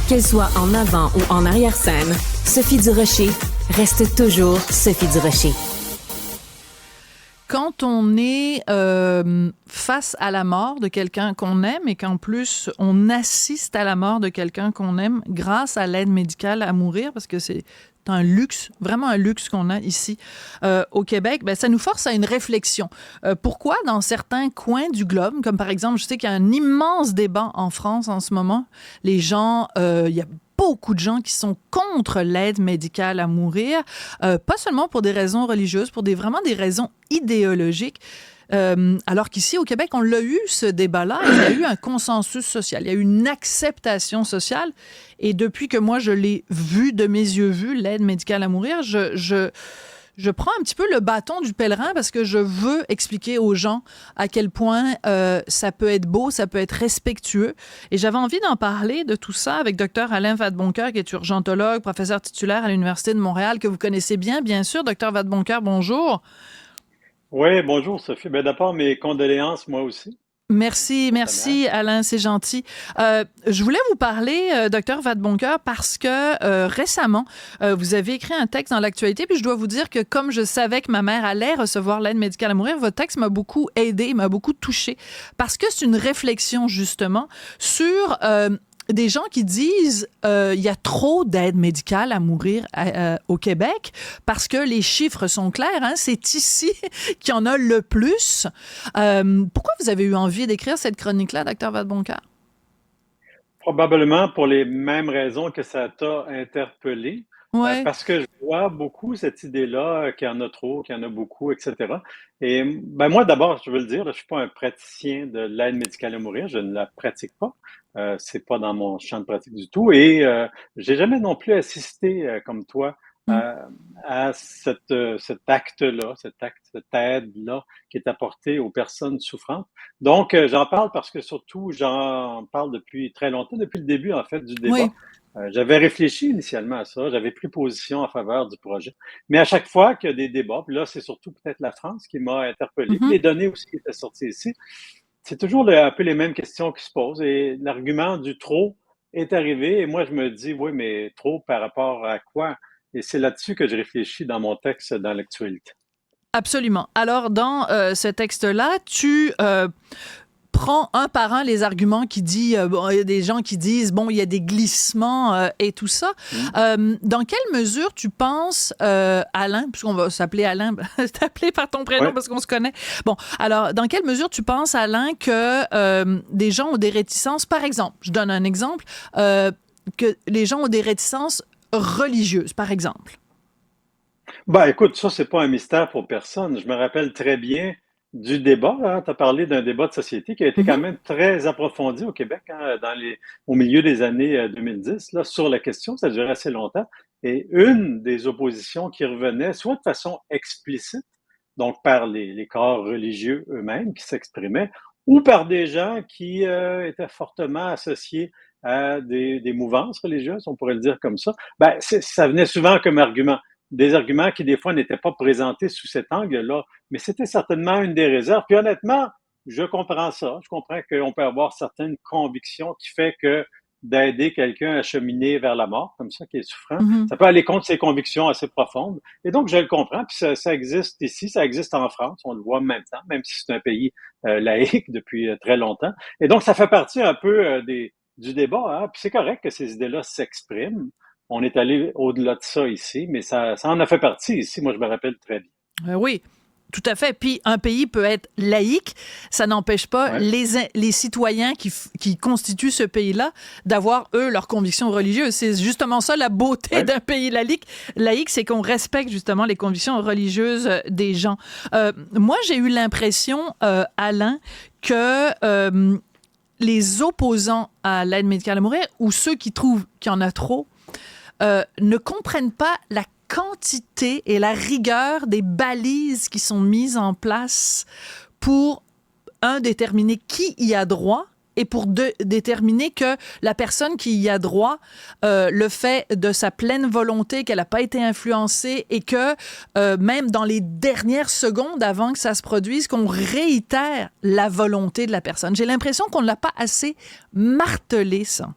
Qu'elle soit en avant ou en arrière-scène, Sophie Durocher reste toujours Sophie Durocher. Quand on est face à la mort de quelqu'un qu'on aime et qu'en plus on assiste à la mort de quelqu'un qu'on aime grâce à l'aide médicale à mourir, parce que c'est un luxe, vraiment un luxe qu'on a ici au Québec, ben, ça nous force à une réflexion. Pourquoi dans certains coins du globe, comme par exemple, je sais qu'il y a un immense débat en France en ce moment, les gens, il y a beaucoup de gens qui sont contre l'aide médicale à mourir, pas seulement pour des raisons religieuses, pour vraiment des raisons idéologiques. Alors qu'ici, au Québec, on l'a eu, ce débat-là. Il y a eu un consensus social. Il y a eu une acceptation sociale. Et depuis que moi, je l'ai vu, de mes yeux vus, l'aide médicale à mourir, je prends un petit peu le bâton du pèlerin parce que je veux expliquer aux gens à quel point ça peut être beau, ça peut être respectueux. Et j'avais envie d'en parler de tout ça avec Dr Alain Vadeboncoeur, qui est urgentologue, professeur titulaire à l'Université de Montréal, que vous connaissez bien sûr. Dr Vadeboncoeur, bonjour. Oui, bonjour Sophie. Ben, d'abord, mes condoléances, moi aussi. Merci Alain, c'est gentil. Je voulais vous parler, docteur Vadeboncoeur, parce que récemment, vous avez écrit un texte dans l'actualité, puis je dois vous dire que comme je savais que ma mère allait recevoir l'aide médicale à mourir, votre texte m'a beaucoup aidé, m'a beaucoup touché, parce que c'est une réflexion justement sur des gens qui disent il y a trop d'aide médicale à mourir au Québec parce que les chiffres sont clairs, hein, c'est ici qu'il y en a le plus. Pourquoi vous avez eu envie d'écrire cette chronique-là, Dr Vadeboncoeur? Probablement pour les mêmes raisons que ça t'a interpellé, Ouais. parce que je vois beaucoup cette idée-là qu'il y en a trop, qu'il y en a beaucoup, etc. Et ben moi, d'abord, je veux le dire, là, je suis pas un praticien de l'aide médicale à mourir, je ne la pratique pas. C'est pas dans mon champ de pratique du tout. Et j'ai jamais non plus assisté, comme toi, Mm. à cet acte-là, cette aide-là qui est apportée aux personnes souffrantes. Donc, j'en parle parce que surtout, j'en parle depuis très longtemps, depuis le début, en fait, du débat. Oui. J'avais réfléchi initialement à ça, j'avais pris position en faveur du projet. Mais à chaque fois qu'il y a des débats, puis là, c'est surtout peut-être la France qui m'a interpellé, puis Mm-hmm. les données aussi qui étaient sorties ici, c'est toujours un peu les mêmes questions qui se posent. Et l'argument du trop est arrivé. Et moi, je me dis, oui, mais trop par rapport à quoi? Et c'est là-dessus que je réfléchis dans mon texte dans l'actualité. Absolument. Alors, dans ce texte-là, tu prends un par un les arguments qui disent, bon, il y a des gens qui disent, bon, il y a des glissements et tout ça. Hmm? Dans quelle mesure tu penses, Alain, puisqu'on va s'appeler Alain, t'appeler par ton prénom Ouais. parce qu'on se connaît. Bon, alors, dans quelle mesure tu penses, Alain, que des gens ont des réticences, par exemple, je donne un exemple, que les gens ont des réticences religieuses, par exemple? Ben, écoute, ça, c'est pas un mystère pour personne. Je me rappelle très bien du débat, hein. Tu as parlé d'un débat de société qui a été quand Mhm. même très approfondi au Québec, hein, au milieu des années 2010, là, sur la question. Ça durait assez longtemps. Et une des oppositions qui revenait, soit de façon explicite, donc par les corps religieux eux-mêmes qui s'exprimaient, ou par des gens qui étaient fortement associés à des mouvances religieuses, on pourrait le dire comme ça, ben, ça venait souvent comme argument. Des arguments qui, des fois, n'étaient pas présentés sous cet angle-là, mais c'était certainement une des réserves. Puis honnêtement, je comprends ça. Je comprends qu'on peut avoir certaines convictions qui fait que d'aider quelqu'un à cheminer vers la mort, comme ça, qui est souffrant, Mhm. ça peut aller contre ses convictions assez profondes. Et donc, je le comprends. Puis ça existe ici, ça existe en France, on le voit en même temps, même si c'est un pays laïque depuis très longtemps. Et donc, ça fait partie un peu du débat. Hein? Puis c'est correct que ces idées-là s'expriment. On est allé au-delà de ça ici, mais ça en a fait partie ici. Moi, je me rappelle très bien. Oui. Tout à fait. Puis un pays peut être laïque, ça n'empêche pas Ouais, les citoyens qui constituent ce pays-là d'avoir, eux, leurs convictions religieuses. C'est justement ça la beauté ouais. d'un pays laïque, c'est qu'on respecte justement les convictions religieuses des gens. Moi, j'ai eu l'impression, Alain, que les opposants à l'aide médicale à mourir ou ceux qui trouvent qu'il y en a trop ne comprennent pas la quantité et la rigueur des balises qui sont mises en place pour, déterminer qui y a droit et pour déterminer que la personne qui y a droit le fait de sa pleine volonté, qu'elle n'a pas été influencée et que même dans les dernières secondes avant que ça se produise, qu'on réitère la volonté de la personne. J'ai l'impression qu'on ne l'a pas assez martelé, ça.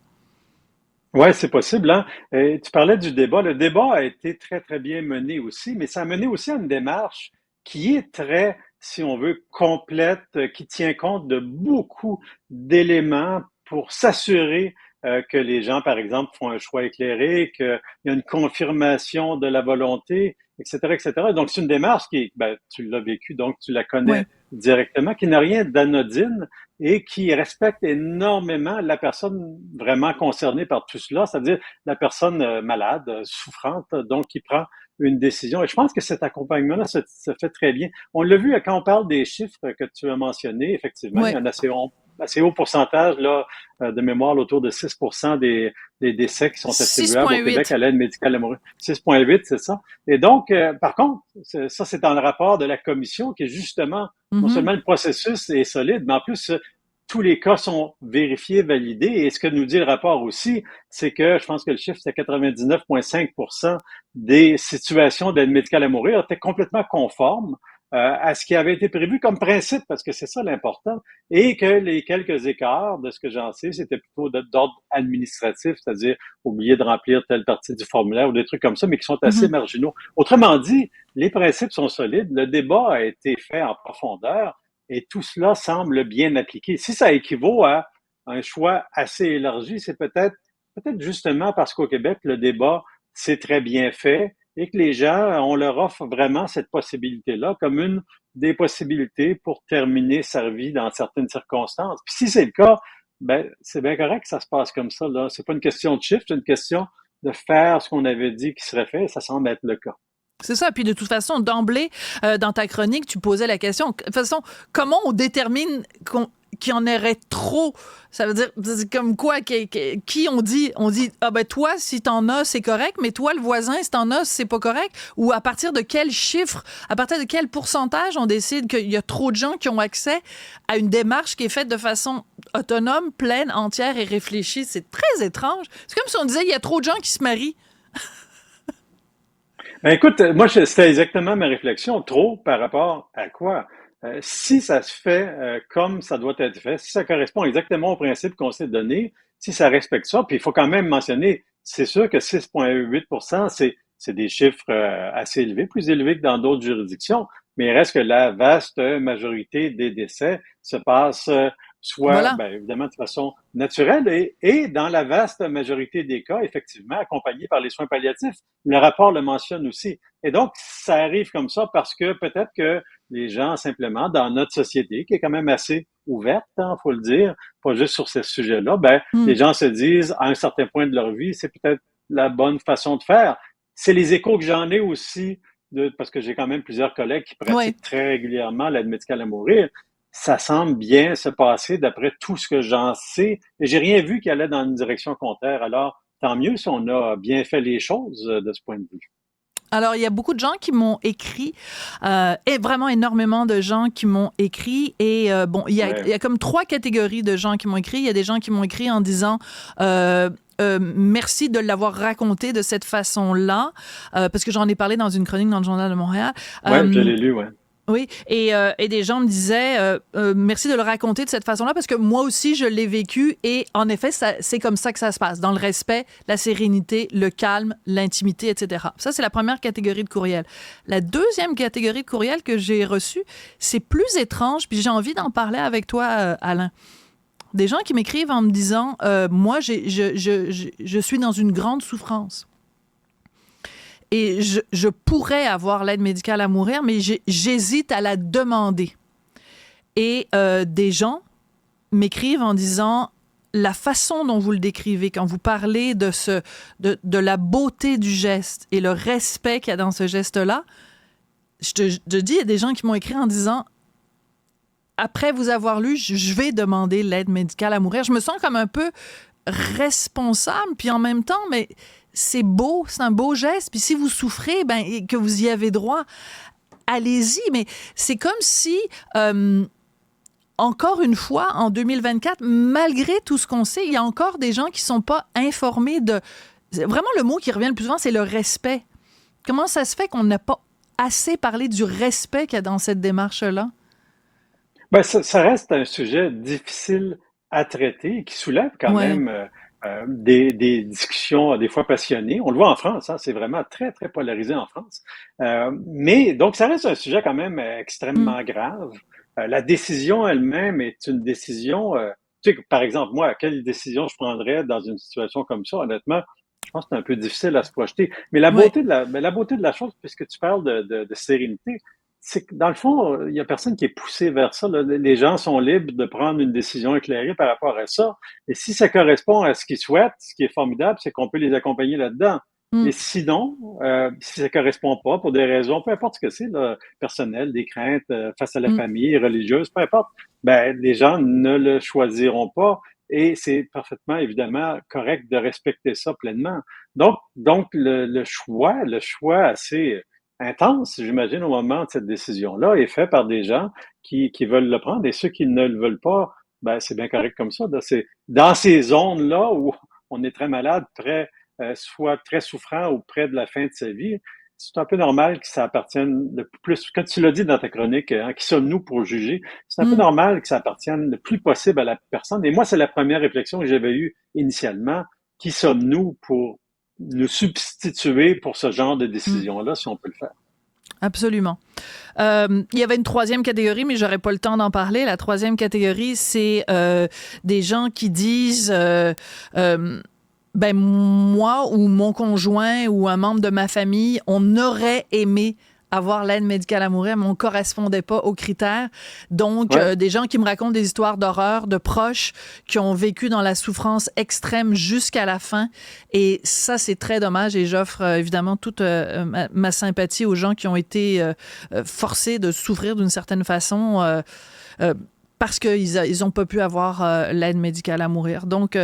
Ouais, c'est possible, hein. Tu parlais du débat. Le débat a été très, très bien mené aussi, mais ça a mené aussi à une démarche qui est très, si on veut, complète, qui tient compte de beaucoup d'éléments pour s'assurer que les gens, par exemple, font un choix éclairé, qu'il y a une confirmation de la volonté, etc., etc. Donc, c'est une démarche qui, ben, tu l'as vécue, donc tu la Oui. connais directement, qui n'a rien d'anodine et qui respecte énormément la personne vraiment concernée par tout cela, c'est-à-dire la personne malade, souffrante, donc qui prend une décision. Et je pense que cet accompagnement-là se fait très bien. On l'a vu quand on parle des chiffres que tu as mentionnés, effectivement, il y Oui. a un assez haut pourcentage là, de mémoire, autour de 6 des décès qui sont attribuables au Québec 6,8. à l'aide médicale amoureuse. 6,8, c'est ça. Et donc, par contre, ça, c'est dans le rapport de la commission qui est justement non Mhm. seulement le processus est solide, mais en plus, tous les cas sont vérifiés, validés. Et ce que nous dit le rapport aussi, c'est que je pense que le chiffre, c'est 99,5% des situations d'aide médicale à mourir étaient complètement conformes à ce qui avait été prévu comme principe, parce que c'est ça l'important, et que les quelques écarts, de ce que j'en sais, c'était plutôt d'ordre administratif, c'est-à-dire oublier de remplir telle partie du formulaire ou des trucs comme ça, mais qui sont assez Mhm. marginaux. Autrement dit, les principes sont solides, le débat a été fait en profondeur, et tout cela semble bien appliqué. Si ça équivaut à un choix assez élargi, c'est peut-être justement parce qu'au Québec, le débat s'est très bien fait et que les gens, on leur offre vraiment cette possibilité-là comme une des possibilités pour terminer sa vie dans certaines circonstances. Puis si c'est le cas, ben c'est bien correct que ça se passe comme ça. Là, c'est pas une question de chiffre, c'est une question de faire ce qu'on avait dit qui serait fait. Et ça semble être le cas. C'est ça. Puis de toute façon, d'emblée, dans ta chronique, tu posais la question. De toute façon, comment on détermine qu'il y en aurait trop? Ça veut dire, c'est comme quoi, qui on dit, ah ben toi, si t'en as, c'est correct, mais toi, le voisin, si t'en as, c'est pas correct? Ou à partir de quel chiffre, à partir de quel pourcentage on décide qu'il y a trop de gens qui ont accès à une démarche qui est faite de façon autonome, pleine, entière et réfléchie? C'est très étrange. C'est comme si on disait, il y a trop de gens qui se marient. Ben, écoute, moi, c'était exactement ma réflexion. Trop par rapport à quoi? Si ça se fait comme ça doit être fait, si ça correspond exactement au principe qu'on s'est donné, si ça respecte ça, puis il faut quand même mentionner, c'est sûr que 6,8%, c'est des chiffres assez élevés, plus élevés que dans d'autres juridictions, mais il reste que la vaste majorité des décès se passe soit, Voilà. ben, évidemment, de façon naturelle et dans la vaste majorité des cas, effectivement, accompagnés par les soins palliatifs. Le rapport le mentionne aussi. Et donc, ça arrive comme ça parce que peut-être que les gens, simplement, dans notre société, qui est quand même assez ouverte, hein, faut le dire, pas juste sur ces sujets-là, ben, les Hmm. gens se disent, à un certain point de leur vie, c'est peut-être la bonne façon de faire. C'est les échos que j'en ai aussi, parce que j'ai quand même plusieurs collègues qui Oui. pratiquent très régulièrement l'aide médicale à mourir. Ça semble bien se passer d'après tout ce que j'en sais. Et j'ai rien vu qui allait dans une direction contraire. Alors, tant mieux si on a bien fait les choses de ce point de vue. Alors, il y a beaucoup de gens qui m'ont écrit, et vraiment énormément de gens qui m'ont écrit. Et bon, il Ouais. y a comme trois catégories de gens qui m'ont écrit. Il y a des gens qui m'ont écrit en disant merci de l'avoir raconté de cette façon-là, parce que j'en ai parlé dans une chronique dans le Journal de Montréal. Ouais, je Euh, l'ai lu, ouais. oui, et des gens me disaient merci de le raconter de cette façon-là parce que moi aussi je l'ai vécu et en effet c'est comme ça que ça se passe, dans le respect, la sérénité, le calme, l'intimité, etc. Ça c'est la première catégorie de courriel. La deuxième catégorie de courriel que j'ai reçue, c'est plus étrange, puis j'ai envie d'en parler avec toi, Alain. Des gens qui m'écrivent en me disant moi je suis dans une grande souffrance. Et je pourrais avoir l'aide médicale à mourir, mais j'hésite à la demander. Et des gens m'écrivent en disant la façon dont vous le décrivez, quand vous parlez de la beauté du geste et le respect qu'il y a dans ce geste-là, je dis, il y a des gens qui m'ont écrit en disant après vous avoir lu, je vais demander l'aide médicale à mourir. Je me sens comme un peu responsable, puis en même temps, mais c'est beau, c'est un beau geste. Puis si vous souffrez, ben, et que vous y avez droit, allez-y. Mais c'est comme si, encore une fois, en 2024, malgré tout ce qu'on sait, il y a encore des gens qui ne sont pas informés de... Vraiment, le mot qui revient le plus souvent, c'est le respect. Comment ça se fait qu'on n'a pas assez parlé du respect qu'il y a dans cette démarche-là? Ben, ça reste un sujet difficile à traiter et qui soulève quand Ouais. même des discussions des fois passionnées. On le voit en France, hein, c'est vraiment très, très polarisé en France. Mais donc, ça reste un sujet quand même Mm. extrêmement grave. La décision elle-même est une décision... tu sais, par exemple, moi, quelle décision je prendrais dans une situation comme ça, honnêtement, je pense que c'est un peu difficile à se projeter. Mais Ouais. la beauté de la chose, puisque tu parles de sérénité, c'est que dans le fond, il y a personne qui est poussé vers ça, là. Les gens sont libres de prendre une décision éclairée par rapport à ça. Et si ça correspond à ce qu'ils souhaitent, ce qui est formidable, c'est qu'on peut les accompagner là-dedans. Mm. Et sinon, si ça correspond pas pour des raisons, peu importe ce que c'est, là, personnelles, des craintes face à la Mm. famille, religieuse, peu importe, ben les gens ne le choisiront pas. Et c'est parfaitement, évidemment, correct de respecter ça pleinement. Donc le choix assez intense, j'imagine, au moment de cette décision-là, est fait par des gens qui veulent le prendre. Et ceux qui ne le veulent pas, ben, c'est bien correct comme ça. C'est dans ces zones-là où on est très malade, soit très souffrant ou près de la fin de sa vie, c'est un peu normal que ça appartienne le plus, comme tu l'as dit dans ta chronique, hein, qui sommes-nous pour juger? C'est un peu Mm. normal que ça appartienne le plus possible à la personne. Et moi, c'est la première réflexion que j'avais eue initialement. Qui sommes-nous pour nous substituer pour ce genre de Mm. décision-là, si on peut le faire? Absolument. Il y avait une troisième catégorie, mais j'aurais pas le temps d'en parler. La troisième catégorie, c'est des gens qui disent ben moi ou mon conjoint ou un membre de ma famille, on aurait aimé avoir l'aide médicale à mourir, mais on correspondait pas aux critères. Donc, Ouais. des gens qui me racontent des histoires d'horreur, de proches qui ont vécu dans la souffrance extrême jusqu'à la fin. Et ça, c'est très dommage. Et j'offre évidemment toute ma sympathie aux gens qui ont été forcés de souffrir d'une certaine façon euh, parce qu'ils ont pas pu avoir l'aide médicale à mourir. Donc,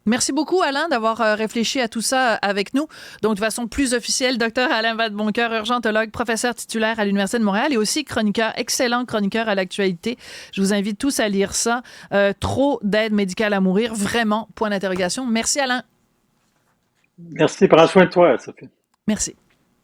merci beaucoup, Alain, d'avoir réfléchi à tout ça avec nous. Donc, de façon plus officielle, Dr Alain Vadeboncoeur, urgentologue, professeur titulaire à l'Université de Montréal et aussi chroniqueur, excellent chroniqueur à l'actualité. Je vous invite tous à lire ça. Trop d'aide médicale à mourir, vraiment, point d'interrogation. Merci, Alain. Merci. Prends soin de toi, Sophie. Merci.